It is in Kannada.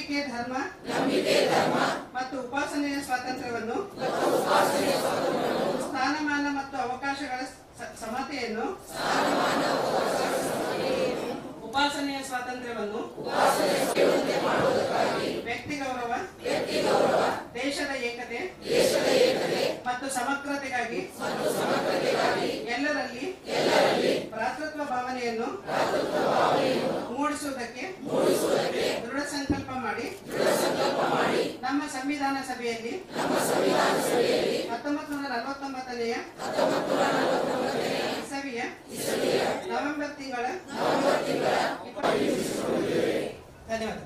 ನಂಬಿಕೆ ಧರ್ಮ ಮತ್ತು ಉಪಾಸನೆಯ ಸ್ವಾತಂತ್ರ್ಯವನ್ನು ಸ್ಥಾನಮಾನ ಮತ್ತು ಅವಕಾಶಗಳ ಸಮತೆಯನ್ನು ಉಪಾಸನೆಯ ಸ್ವಾತಂತ್ರ್ಯವನ್ನು ವ್ಯಕ್ತಿ ಗೌರವ ದೇಶದ ಏಕತೆ ಮತ್ತು ಸಮಗ್ರತೆಗಾಗಿ ಎಲ್ಲರಲ್ಲಿ ಭ್ರಾತೃತ್ವ ಭಾವನೆಯನ್ನು ಮೂಡಿಸುವುದಕ್ಕೆ ದೃಢ ಸಂಕಲ್ಪ ಮಾಡಿ ನಮ್ಮ ಸಂವಿಧಾನ ಸಭೆಯಲ್ಲಿ 1949ನೇ ಇಸವಿಯ ನವೆಂಬರ್ ತಿಂಗಳ ಧನ್ಯವಾದ.